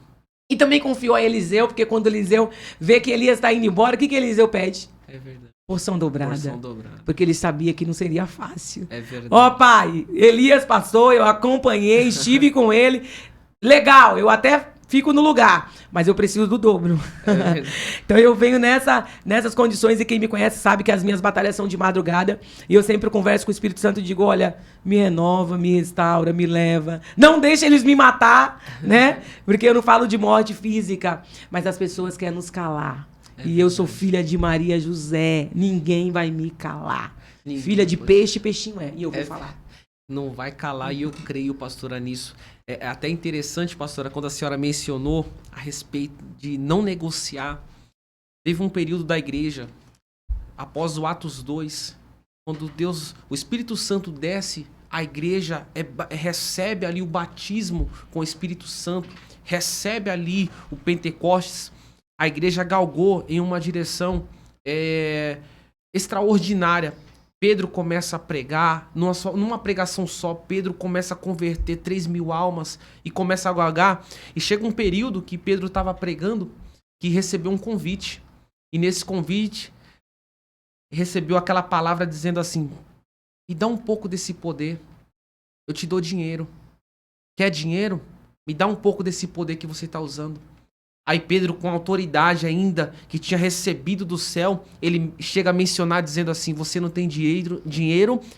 E também confiou a Eliseu, porque quando Eliseu vê que Elias está indo embora, o que Eliseu pede? É verdade. porção dobrada. Porção dobrada. Porque ele sabia que não seria fácil. É verdade. Ó, pai, Elias passou, eu acompanhei, estive com ele. Legal, eu até fico no lugar, mas eu preciso do dobro. Então eu venho nessas condições e quem me conhece sabe que as minhas batalhas são de madrugada e eu sempre converso com o Espírito Santo e digo, olha, me renova, me restaura, me leva. Não deixa eles me matar, né? Porque eu não falo de morte física, mas as pessoas querem nos calar. E eu sou filha de Maria José, ninguém vai me calar. Filha de peixe, peixinho é, e eu vou falar. Não vai calar e eu creio, pastora, nisso. É até interessante, pastora, quando a senhora mencionou a respeito de não negociar. Teve um período da igreja, após o Atos 2, quando o Espírito Santo desce, a igreja recebe ali o batismo com o Espírito Santo, recebe ali o Pentecostes. A igreja galgou em uma direção extraordinária. Pedro começa a pregar, numa pregação só, Pedro começa a converter 3.000 almas e começa a galgar. E chega um período que Pedro estava pregando, que recebeu um convite. E nesse convite, recebeu aquela palavra dizendo assim, me dá um pouco desse poder, eu te dou dinheiro. Quer dinheiro? Me dá um pouco desse poder que você está usando. Aí Pedro, com autoridade ainda, que tinha recebido do céu, ele chega a mencionar dizendo assim, você não tem dinheiro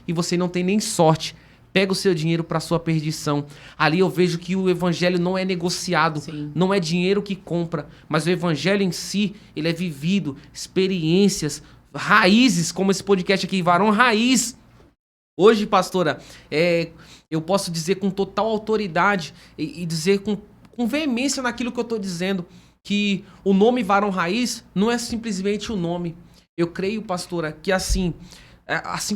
e você não tem nem sorte. Pega o seu dinheiro para sua perdição. Ali eu vejo que o evangelho não é negociado, Sim. Não é dinheiro que compra, mas o evangelho em si, ele é vivido, experiências, raízes, como esse podcast aqui, Varão Raiz. Hoje, pastora, eu posso dizer com total autoridade e dizer com veemência naquilo que eu estou dizendo, que o nome Varão Raiz não é simplesmente o nome. Eu creio, pastora, que assim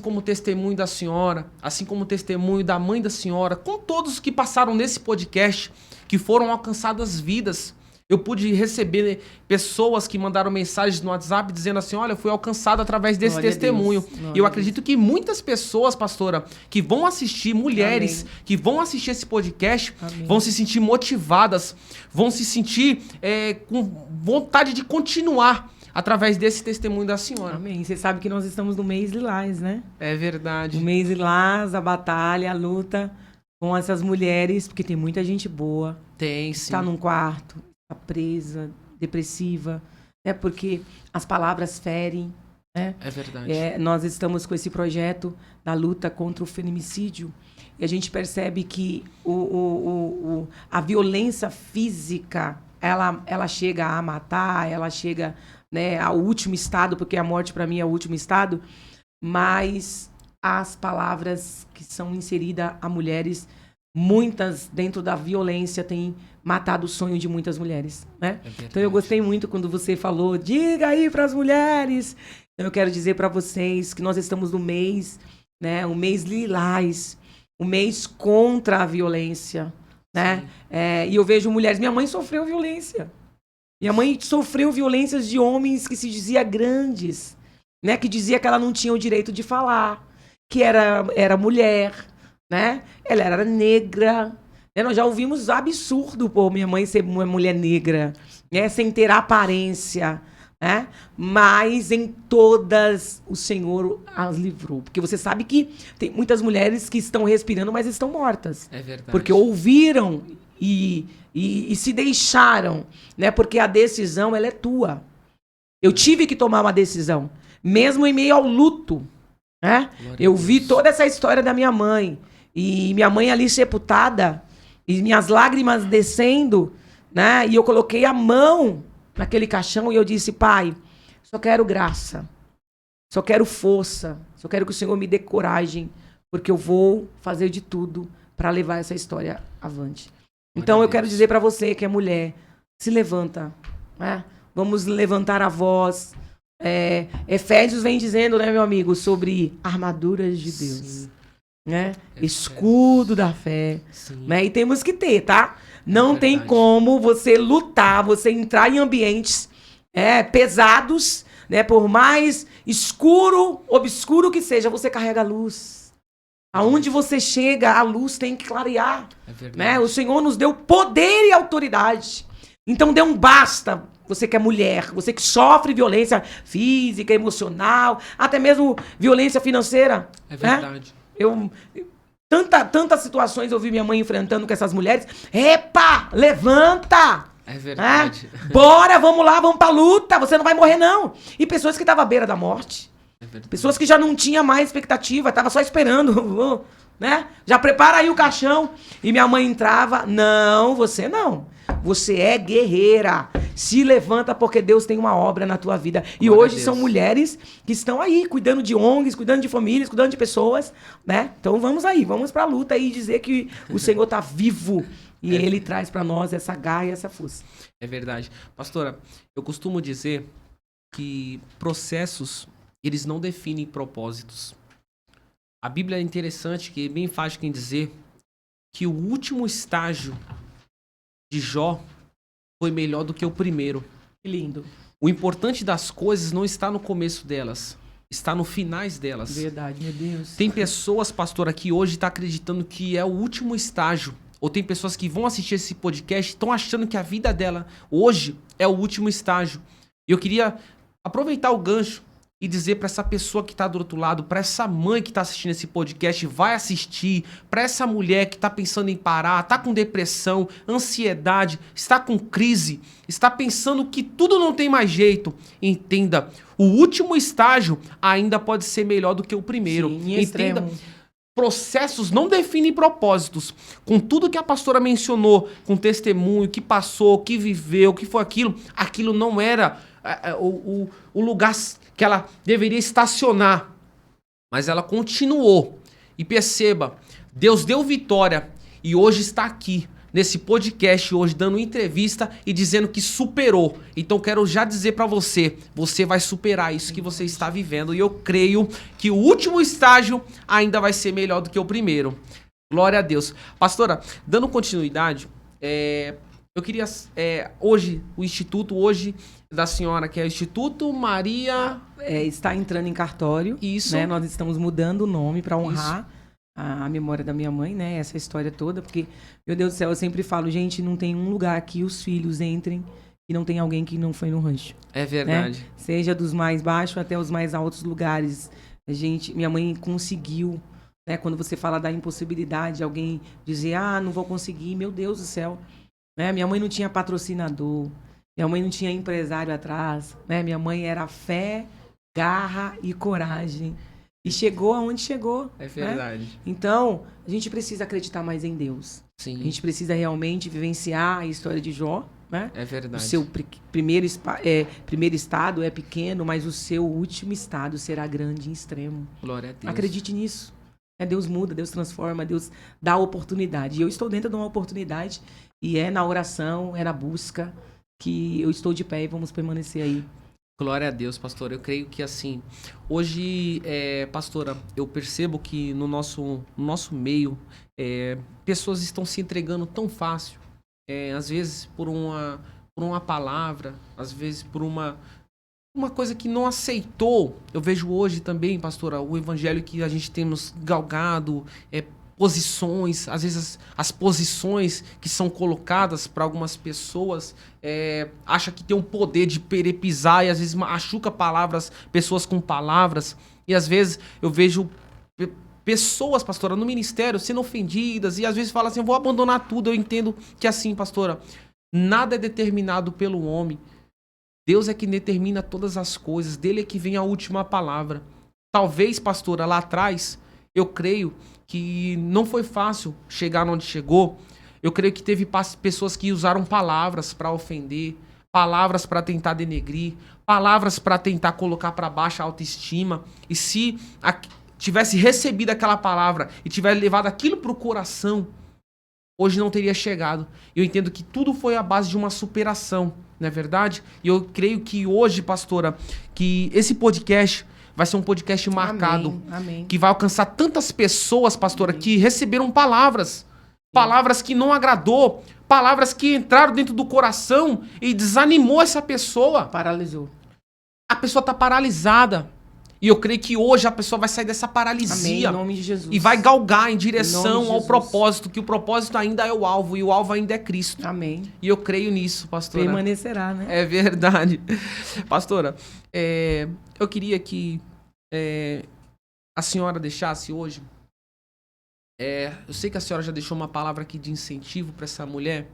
como o testemunho da senhora, assim como o testemunho da mãe da senhora, com todos que passaram nesse podcast, que foram alcançadas vidas, eu pude receber pessoas que mandaram mensagens no WhatsApp dizendo assim, olha, eu fui alcançado através desse testemunho. E eu acredito que muitas pessoas, pastora, que vão assistir, mulheres Amém. Que vão assistir esse podcast, Amém. Vão se sentir motivadas, vão se sentir com vontade de continuar através desse testemunho da senhora. Amém. Você sabe que nós estamos no mês Lilás, né? É verdade. O mês Lilás, a batalha, a luta com essas mulheres, porque tem muita gente boa. Tem, sim. Está num quarto, presa, depressiva, né? Porque as palavras ferem, né? É verdade. Nós estamos com esse projeto da luta contra o feminicídio e a gente percebe que a violência física, ela chega a matar, ela chega, né, ao último estado, porque a morte para mim é o último estado, mas as palavras que são inseridas a mulheres, muitas dentro da violência têm matado o sonho de muitas mulheres, né? Então eu gostei muito quando você falou, diga aí para as mulheres. Então eu quero dizer para vocês que nós estamos no mês, né? O mês Lilás, o mês contra a violência, né? E eu vejo mulheres. Minha mãe sofreu violência. Minha mãe sofreu violências de homens que se dizia grandes, né? Que dizia que ela não tinha o direito de falar, que era mulher, né? Ela era negra. Nós já ouvimos absurdo por minha mãe ser uma mulher negra, né? Sem ter aparência, né? Mas em todas o Senhor as livrou. Porque você sabe que tem muitas mulheres que estão respirando, mas estão mortas. É verdade. Porque ouviram e se deixaram, né? Porque a decisão, ela é tua. Eu tive que tomar uma decisão, mesmo em meio ao luto, né? Eu vi toda essa história da minha mãe. E minha mãe ali sepultada, e minhas lágrimas descendo, né? E eu coloquei a mão naquele caixão e eu disse, pai, só quero graça, só quero força, só quero que o Senhor me dê coragem, porque eu vou fazer de tudo para levar essa história avante. Então eu quero dizer para você que é mulher, se levanta, né? Vamos levantar a voz. Efésios vem dizendo, né, meu amigo, sobre armaduras de Deus. Sim. Né? Escudo da fé, né? E temos que ter, tá? Não tem como você lutar, você entrar em ambientes pesados, né? Por mais obscuro que seja, você carrega a luz. Aonde você chega, a luz tem que clarear, né? O Senhor nos deu poder e autoridade. Então dê um basta. você que é mulher, você que sofre violência física, emocional, até mesmo violência financeira. É verdade. Tantas situações eu vi minha mãe enfrentando com essas mulheres. Epa, levanta! É verdade. Bora, vamos lá, vamos pra luta. Você não vai morrer, não. E pessoas que estavam à beira da morte. É verdade. Pessoas que já não tinham mais expectativa, estavam só esperando, né? Já prepara aí o caixão. E minha mãe entrava. Não, você não. Você é guerreira. Se levanta porque Deus tem uma obra na tua vida. E Glória hoje são mulheres que estão aí, cuidando de ONGs, cuidando de famílias, cuidando de pessoas, né? Então vamos aí, vamos pra luta aí e dizer que o Senhor tá vivo. E Ele traz pra nós essa garra e essa força. É verdade. Pastora, eu costumo dizer que processos, eles não definem propósitos. A Bíblia é interessante, que é bem fácil em dizer que o último estágio de Jó foi melhor do que o primeiro. Que lindo. O importante das coisas não está no começo delas, está no finais delas. Verdade, meu Deus. Tem pessoas, pastora, que hoje estão acreditando que é o último estágio. Ou tem pessoas que vão assistir esse podcast e estão achando que a vida dela hoje é o último estágio. E eu queria aproveitar o gancho e dizer para essa pessoa que está do outro lado, para essa mãe que está assistindo esse podcast, vai assistir, para essa mulher que está pensando em parar, está com depressão, ansiedade, está com crise, está pensando que tudo não tem mais jeito. Entenda, o último estágio ainda pode ser melhor do que o primeiro. Sim, Entenda. extremo. Processos não definem propósitos. Com tudo que a pastora mencionou, com testemunho, que passou, que viveu, que foi aquilo não era o lugar que ela deveria estacionar. Mas ela continuou. E perceba, Deus deu vitória e hoje está aqui, nesse podcast hoje, dando entrevista e dizendo que superou. Então quero já dizer para você, você vai superar isso que você está vivendo. E eu creio que o último estágio ainda vai ser melhor do que o primeiro. Glória a Deus. Pastora, dando continuidade, eu queria, hoje, o instituto hoje da senhora, que é o Instituto Maria... está entrando em cartório. Isso. Né? Nós estamos mudando o nome para honrar a memória da minha mãe, né? Essa história toda, porque, meu Deus do céu, eu sempre falo, gente, não tem um lugar que os filhos entrem e não tem alguém que não foi no rancho. É verdade. Né? Seja dos mais baixos até os mais altos lugares. Minha mãe conseguiu, né? Quando você fala da impossibilidade, alguém dizer, não vou conseguir, meu Deus do céu. Né? Minha mãe não tinha patrocinador, minha mãe não tinha empresário atrás, né? Minha mãe era fé, garra e coragem. E chegou aonde chegou. É verdade. Né? Então, a gente precisa acreditar mais em Deus. Sim. A gente precisa realmente vivenciar a história de Jó. Né? É verdade. O seu primeiro estado é pequeno, mas o seu último estado será grande em extremo. Glória a Deus. Acredite nisso. Deus muda, Deus transforma, Deus dá oportunidade. E eu estou dentro de uma oportunidade e é na oração, é na busca que eu estou de pé e vamos permanecer aí. Glória a Deus, pastor. Eu creio que assim, hoje, pastora, eu percebo que no nosso meio, pessoas estão se entregando tão fácil. Às vezes por uma palavra, às vezes por uma coisa que não aceitou. Eu vejo hoje também, pastora, o evangelho que a gente temos galgado, posições, às vezes as posições que são colocadas para algumas pessoas, acha que tem um poder de perepizar e às vezes machuca pessoas com palavras. E às vezes eu vejo pessoas, pastora, no ministério sendo ofendidas e às vezes falam assim, eu vou abandonar tudo. Eu entendo que assim, pastora, nada é determinado pelo homem. Deus é que determina todas as coisas, dele é que vem a última palavra. Talvez, pastora, lá atrás, eu creio que não foi fácil chegar onde chegou. Eu creio que teve pessoas que usaram palavras para ofender, palavras para tentar denegrir, palavras para tentar colocar para baixo a autoestima. E se tivesse recebido aquela palavra e tivesse levado aquilo para o coração, hoje não teria chegado. Eu entendo que tudo foi à base de uma superação, não é verdade? E eu creio que hoje, pastora, que esse podcast vai ser um podcast marcado. Amém. Que vai alcançar tantas pessoas, pastora, que receberam palavras que não agradou, palavras que entraram dentro do coração e desanimou essa pessoa. Paralisou. A pessoa está paralisada. E eu creio que hoje a pessoa vai sair dessa Amém, paralisia. em nome de Jesus. E vai galgar em Em direção nome de ao Jesus. propósito, que o propósito ainda é o alvo, e o alvo ainda é Cristo. Amém. E eu creio nisso, pastora. Permanecerá, né? É verdade. Pastora, eu queria que a senhora deixasse hoje. Eu sei que a senhora já deixou uma palavra aqui de incentivo para essa mulher,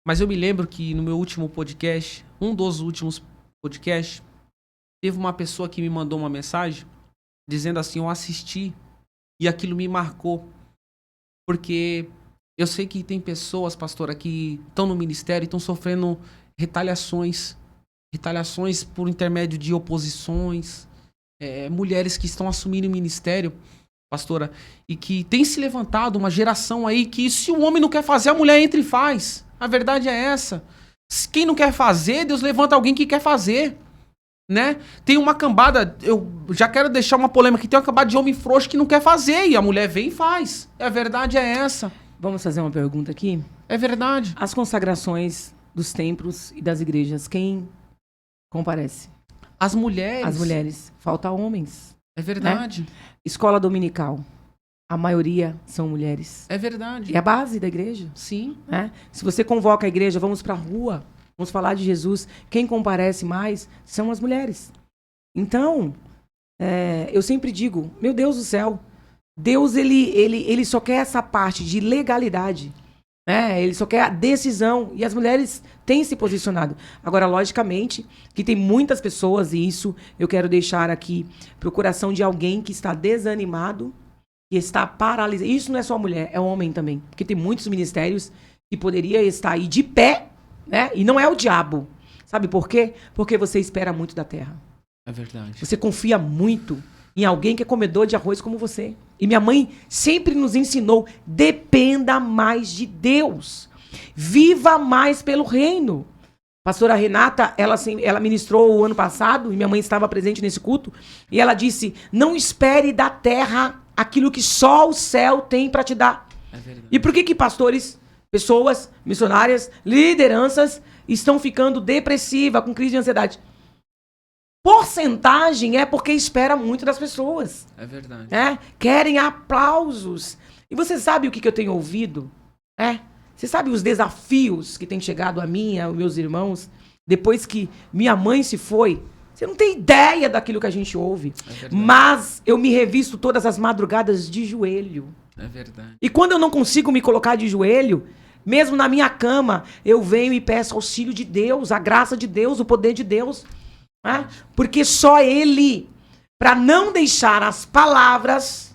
mas eu me lembro que no meu último podcast, um dos últimos podcasts, teve uma pessoa que me mandou uma mensagem dizendo assim: eu assisti e aquilo me marcou. Porque eu sei que tem pessoas, pastora, que estão no ministério e estão sofrendo retaliações por intermédio de oposições, mulheres que estão assumindo o ministério, pastora, e que tem se levantado uma geração aí que, se o homem não quer fazer, a mulher entra e faz. A verdade é essa. Quem não quer fazer, Deus levanta alguém que quer fazer. Né? Tem uma cambada, eu já quero deixar uma polêmica aqui, tem uma cambada de homem frouxo que não quer fazer e a mulher vem e faz. A verdade é essa. Vamos fazer uma pergunta aqui? É verdade. As consagrações dos templos e das igrejas, quem comparece? As mulheres. As mulheres. Falta homens. É verdade. Escola dominical. A maioria são mulheres. É verdade. É a base da igreja. Sim. Né? Se você convoca a igreja, vamos para a rua, vamos falar de Jesus. Quem comparece mais são as mulheres. Então, eu sempre digo, meu Deus do céu, Deus ele só quer essa parte de legalidade. Né? Ele só quer a decisão. E as mulheres têm se posicionado. Agora, logicamente, que tem muitas pessoas, e isso eu quero deixar aqui para o coração de alguém que está desanimado, que está paralisado. Isso não é só mulher, é homem também. Porque tem muitos ministérios que poderia estar aí de pé, né? E não é o diabo. Sabe por quê? Porque você espera muito da terra. É verdade. Você confia muito em alguém que é comedor de arroz como você. E minha mãe sempre nos ensinou, dependa mais de Deus. Viva mais pelo reino. Pastora Renata, ela ministrou o ano passado, e minha mãe estava presente nesse culto, e ela disse, não espere da terra aquilo que só o céu tem para te dar. É verdade. E por que pastores, pessoas, missionárias, lideranças estão ficando depressivas, com crise de ansiedade? Porcentagem é porque espera muito das pessoas. É verdade. Querem aplausos. E você sabe o que eu tenho ouvido? Você sabe os desafios que têm chegado a mim, aos meus irmãos, depois que minha mãe se foi? Você não tem ideia daquilo que a gente ouve. É, mas eu me revisto todas as madrugadas de joelho. É verdade. E quando eu não consigo me colocar de joelho, mesmo na minha cama, eu venho e peço auxílio de Deus, a graça de Deus, o poder de Deus. Porque só Ele, para não deixar as palavras,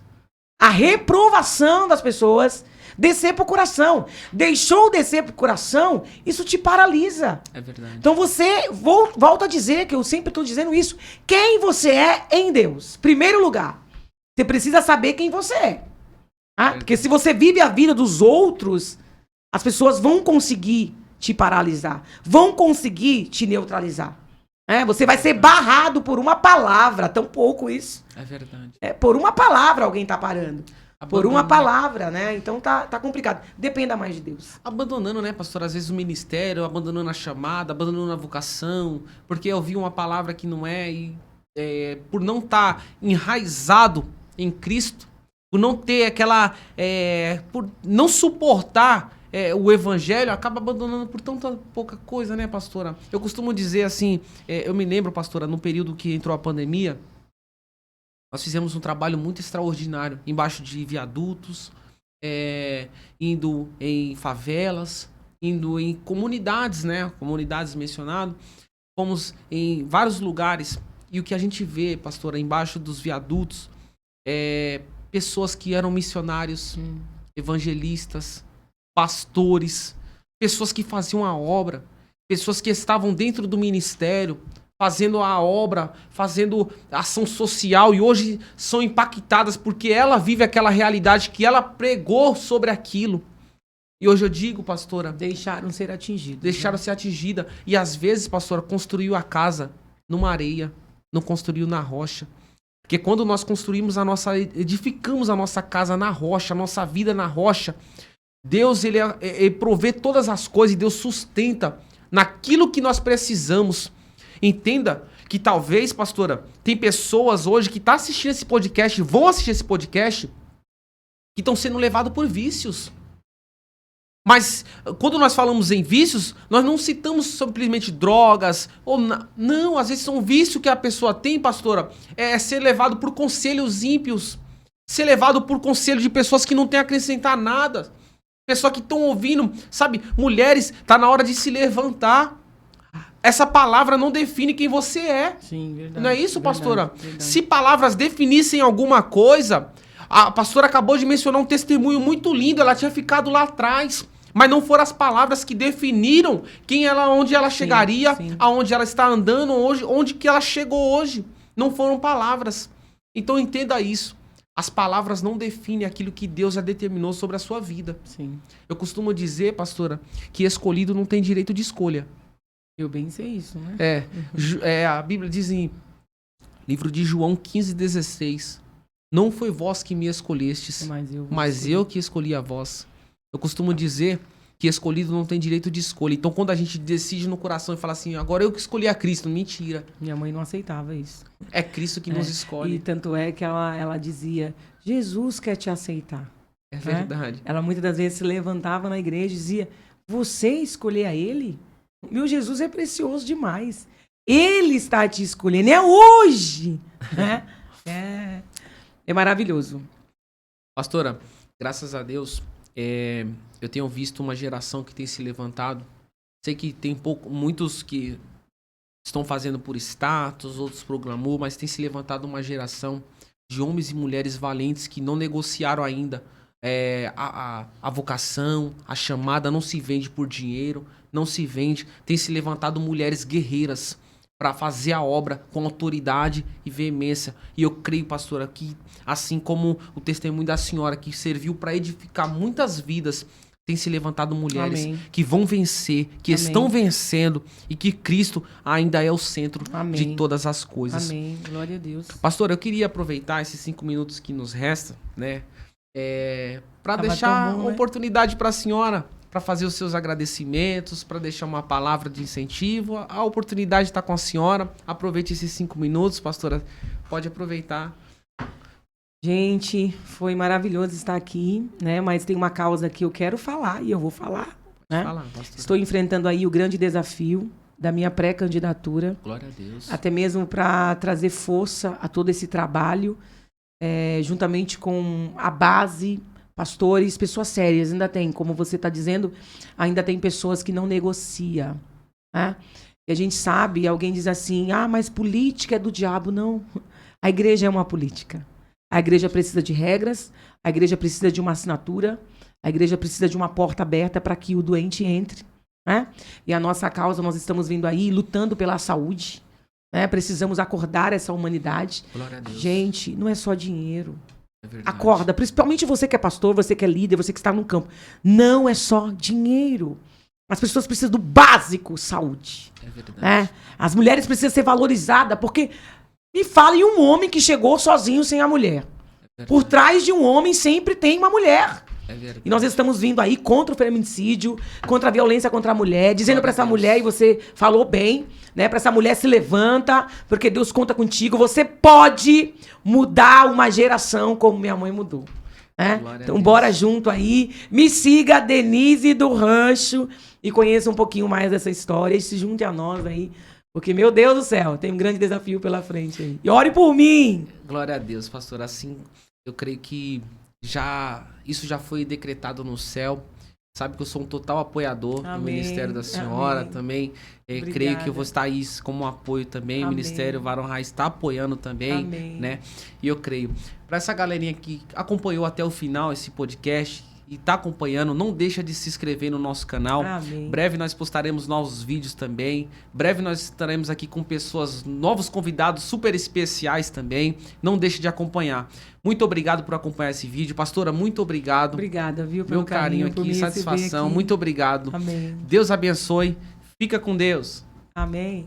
a reprovação das pessoas, descer pro coração. Deixou descer pro coração, isso te paralisa. É verdade. Então você, volto a dizer, que eu sempre estou dizendo isso, quem você é em Deus. Primeiro lugar, você precisa saber quem você é. Porque se você vive a vida dos outros, as pessoas vão conseguir te paralisar, vão conseguir te neutralizar. Você vai ser barrado por uma palavra, tão pouco isso. É verdade. Por uma palavra alguém tá parando. Por uma palavra, né? Então tá complicado. Dependa mais de Deus. Abandonando, né, pastor? Às vezes o ministério, abandonando a chamada, abandonando a vocação, porque eu vi uma palavra que não é, e por não estar enraizado em Cristo, por não ter aquela... por não suportar o evangelho, acaba abandonando por tanta pouca coisa, né, pastora? Eu costumo dizer assim, eu me lembro, pastora, no período que entrou a pandemia, nós fizemos um trabalho muito extraordinário, embaixo de viadutos, indo em favelas, indo em comunidades, né? Comunidades mencionado. Fomos em vários lugares. E o que a gente vê, pastora, embaixo dos viadutos, pessoas que eram missionários, evangelistas, pastores, pessoas que faziam a obra, pessoas que estavam dentro do ministério, fazendo a obra, fazendo ação social, e hoje são impactadas porque ela vive aquela realidade que ela pregou sobre aquilo. E hoje eu digo, pastora... Deixaram ser atingidos. Deixaram ser atingida. E às vezes, pastora, construiu a casa numa areia, não construiu na rocha. Porque quando nós edificamos a nossa casa na rocha, a nossa vida na rocha, Deus, ele provê todas as coisas e Deus sustenta naquilo que nós precisamos. Entenda que talvez, pastora, tem pessoas hoje que estão assistindo esse podcast, vão assistir esse podcast, que estão sendo levados por vícios. Mas quando nós falamos em vícios, nós não citamos simplesmente drogas, ou não, às vezes são vícios que a pessoa tem, pastora, é ser levado por conselhos ímpios, ser levado por conselho de pessoas que não têm a acrescentar nada, pessoas que estão ouvindo, sabe, mulheres, tá na hora de se levantar. Essa palavra não define quem você é. Sim, verdade. Não é isso, pastora? Verdade. Se palavras definissem alguma coisa, a pastora acabou de mencionar um testemunho muito lindo, ela tinha ficado lá atrás, mas não foram as palavras que definiram quem ela, onde ela chegaria, sim. aonde ela está andando hoje, onde que ela chegou hoje. Não foram palavras. Então entenda isso. As palavras não definem aquilo que Deus já determinou sobre a sua vida. Sim. Eu costumo dizer, pastora, que escolhido não tem direito de escolha. Eu bem sei isso, né? A Bíblia diz em livro de João 15:16, não foi vós que me escolhestes, mas eu que escolhi a vós. Eu costumo dizer que escolhido não tem direito de escolha. Então quando a gente decide no coração e fala assim, agora eu que escolhi a Cristo, mentira. Minha mãe não aceitava isso. É Cristo que nos escolhe. E tanto é que ela dizia, Jesus quer te aceitar. É verdade. Ela muitas das vezes se levantava na igreja e dizia, você escolher a ele? Meu Jesus é precioso demais. Ele está te escolhendo. É hoje. Né? É maravilhoso. Pastora, graças a Deus, eu tenho visto uma geração que tem se levantado. Sei que tem muitos que estão fazendo por status, outros por glamour, mas tem se levantado uma geração de homens e mulheres valentes que não negociaram ainda. A vocação, a chamada não se vende por dinheiro, não se vende. Tem se levantado mulheres guerreiras para fazer a obra com autoridade e veemência. E eu creio, pastora, que assim como o testemunho da senhora que serviu para edificar muitas vidas, tem se levantado mulheres que vão vencer, que estão vencendo e que Cristo ainda é o centro de todas as coisas. Amém. Glória a Deus. Pastora, eu queria aproveitar esses 5 minutos que nos resta, né? Para deixar uma oportunidade para a senhora, para fazer os seus agradecimentos, para deixar uma palavra de incentivo. A oportunidade está com a senhora. Aproveite esses 5 minutos, pastora. Pode aproveitar. Gente, foi maravilhoso estar aqui, né? Mas tem uma causa que eu quero falar e eu vou falar. Né? Estou enfrentando aí o grande desafio da minha pré-candidatura. Glória a Deus. Até mesmo para trazer força a todo esse trabalho. Juntamente com a base, pastores, pessoas sérias. Ainda tem, como você está dizendo, ainda tem pessoas que não negociam. Né? E a gente sabe, alguém diz assim, mas política é do diabo. Não, a igreja é uma política. A igreja precisa de regras, a igreja precisa de uma assinatura, a igreja precisa de uma porta aberta para que o doente entre. Né? E a nossa causa, nós estamos vindo aí lutando pela saúde. Né? Precisamos acordar essa humanidade. Glória a Deus. Gente, não é só dinheiro. É Acorda, principalmente você que é pastor, você que é líder, você que está no campo. Não é só dinheiro. As pessoas precisam do básico, saúde. É verdade. Né? As mulheres precisam ser valorizadas, porque me fala em um homem que chegou sozinho sem a mulher. Por trás de um homem sempre tem uma mulher. E nós estamos vindo aí contra o feminicídio, contra a violência contra a mulher, dizendo para essa mulher, e você falou bem, né? Para essa mulher se levanta, porque Deus conta contigo. Você pode mudar uma geração como minha mãe mudou. Né? Então bora junto aí. Me siga, Denise do Rancho, e conheça um pouquinho mais dessa história. E se junte a nós aí. Porque, meu Deus do céu, tem um grande desafio pela frente aí. E ore por mim! Glória a Deus, pastor. Assim, eu creio que isso já foi decretado no céu. Sabe que eu sou um total apoiador do Ministério da Senhora também. Creio que eu vou estar aí como apoio também. O Ministério Varão Raiz está apoiando também. Né? E eu creio. Para essa galerinha que acompanhou até o final esse podcast e está acompanhando, não deixa de se inscrever no nosso canal. Breve nós postaremos novos vídeos também. Breve nós estaremos aqui com novos convidados super especiais também. Não deixe de acompanhar. Muito obrigado por acompanhar esse vídeo. Pastora, muito obrigado. Obrigada, viu? Pelo meu carinho aqui, satisfação. Muito obrigado. Amém. Deus abençoe. Fica com Deus. Amém.